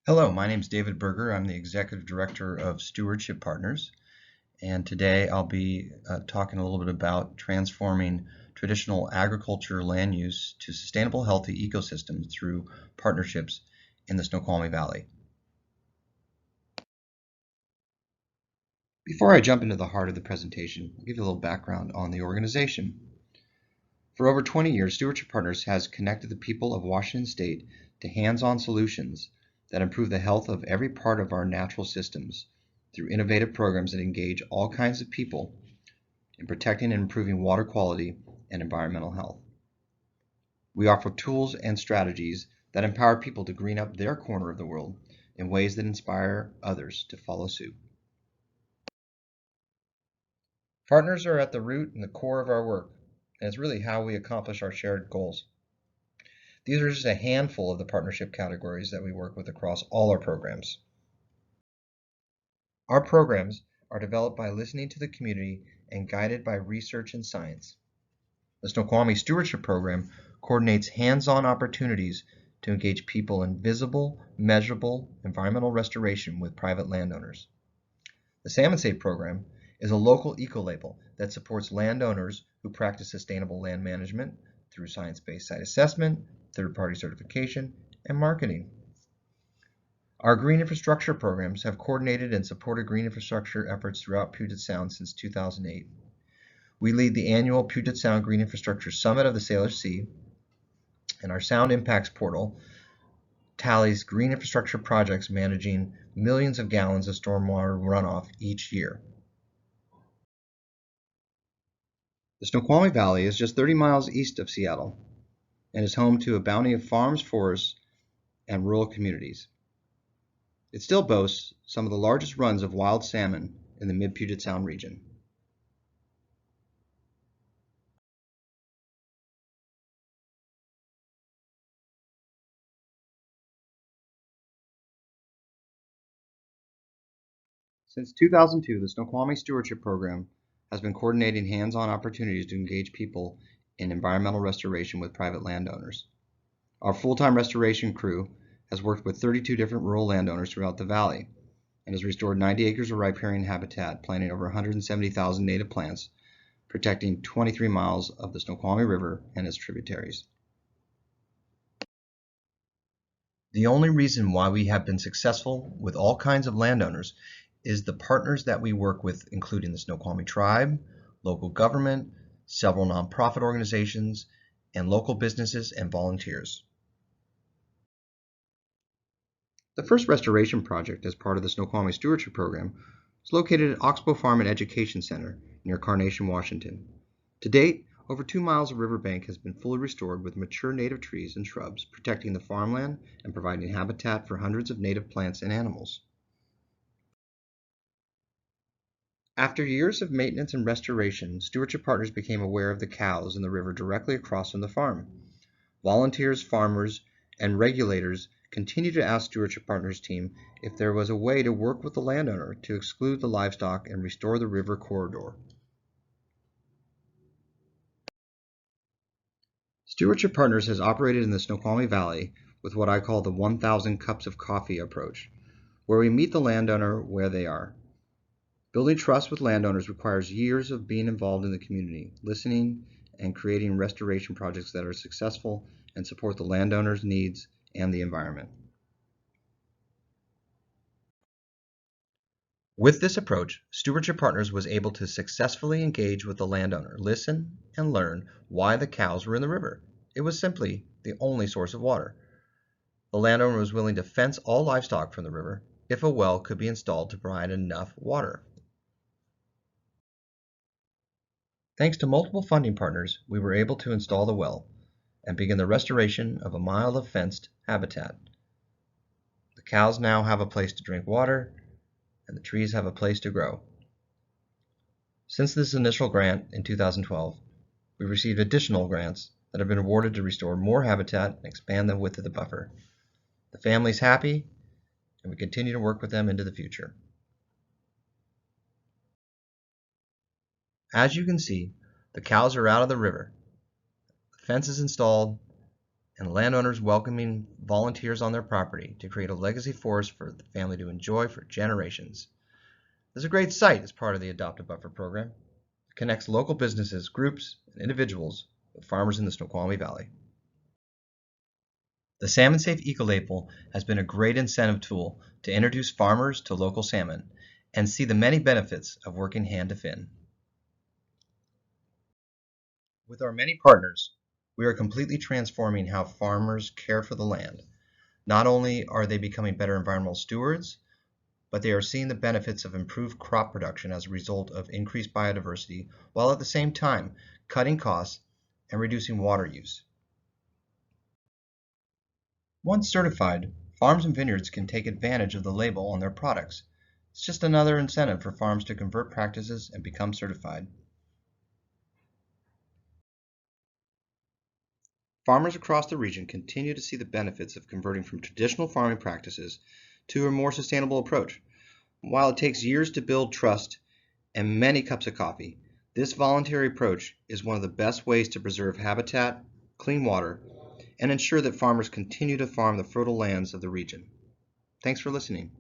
Hello, my name is David Berger. I'm the Executive Director of Stewardship Partners, and today I'll be talking a little bit about transforming traditional agriculture land use to sustainable, healthy ecosystems through partnerships in the Snoqualmie Valley. Before I jump into the heart of the presentation, I'll give you a little background on the organization. For over 20 years, Stewardship Partners has connected the people of Washington State to hands-on solutions that improve the health of every part of our natural systems through innovative programs that engage all kinds of people in protecting and improving water quality and environmental health. We offer tools and strategies that empower people to green up their corner of the world in ways that inspire others to follow suit. Partners are at the root and the core of our work, and it's really how we accomplish our shared goals. These are just a handful of the partnership categories that we work with across all our programs. Our programs are developed by listening to the community and guided by research and science. The Snoqualmie Stewardship Program coordinates hands-on opportunities to engage people in visible, measurable environmental restoration with private landowners. The Salmon Safe Program is a local eco-label that supports landowners who practice sustainable land management through science-based site assessment, third-party certification, and marketing. Our green infrastructure programs have coordinated and supported green infrastructure efforts throughout Puget Sound since 2008. We lead the annual Puget Sound Green Infrastructure Summit of the Salish Sea, and our Sound Impacts portal tallies green infrastructure projects managing millions of gallons of stormwater runoff each year. The Snoqualmie Valley is just 30 miles east of Seattle and is home to a bounty of farms, forests, and rural communities. It still boasts some of the largest runs of wild salmon in the mid-Puget Sound region. Since 2002, the Snoqualmie Stewardship Program has been coordinating hands-on opportunities to engage people in environmental restoration with private landowners. Our full-time restoration crew has worked with 32 different rural landowners throughout the valley and has restored 90 acres of riparian habitat, planting over 170,000 native plants, protecting 23 miles of the Snoqualmie River and its tributaries. The only reason why we have been successful with all kinds of landowners is the partners that we work with, including the Snoqualmie Tribe, local government, several nonprofit organizations, and local businesses and volunteers. The first restoration project as part of the Snoqualmie Stewardship Program is located at Oxbow Farm and Education Center near Carnation, Washington. To date, over 2 miles of riverbank has been fully restored with mature native trees and shrubs, protecting the farmland and providing habitat for hundreds of native plants and animals. After years of maintenance and restoration, Stewardship Partners became aware of the cows in the river directly across from the farm. Volunteers, farmers, and regulators continue to ask Stewardship Partners team if there was a way to work with the landowner to exclude the livestock and restore the river corridor. Stewardship Partners has operated in the Snoqualmie Valley with what I call the 1,000 cups of coffee approach, where we meet the landowner where they are. Building trust with landowners requires years of being involved in the community, listening, and creating restoration projects that are successful and support the landowner's needs and the environment. With this approach, Stewardship Partners was able to successfully engage with the landowner, listen, and learn why the cows were in the river. It was simply the only source of water. The landowner was willing to fence all livestock from the river if a well could be installed to provide enough water. Thanks to multiple funding partners, we were able to install the well and begin the restoration of a mile of fenced habitat. The cows now have a place to drink water, and the trees have a place to grow. Since this initial grant in 2012, we received additional grants that have been awarded to restore more habitat and expand the width of the buffer. The family's happy, and we continue to work with them into the future. As you can see, the cows are out of the river, the fence is installed, and landowners welcoming volunteers on their property to create a legacy forest for the family to enjoy for generations. There's a great site as part of the Adopt a Buffer program. It connects local businesses, groups, and individuals with farmers in the Snoqualmie Valley. The Salmon Safe Eco-Label has been a great incentive tool to introduce farmers to local salmon and see the many benefits of working hand to fin. With our many partners, we are completely transforming how farmers care for the land. Not only are they becoming better environmental stewards, but they are seeing the benefits of improved crop production as a result of increased biodiversity, while at the same time cutting costs and reducing water use. Once certified, farms and vineyards can take advantage of the label on their products. It's just another incentive for farms to convert practices and become certified. Farmers across the region continue to see the benefits of converting from traditional farming practices to a more sustainable approach. While it takes years to build trust and many cups of coffee, this voluntary approach is one of the best ways to preserve habitat, clean water, and ensure that farmers continue to farm the fertile lands of the region. Thanks for listening.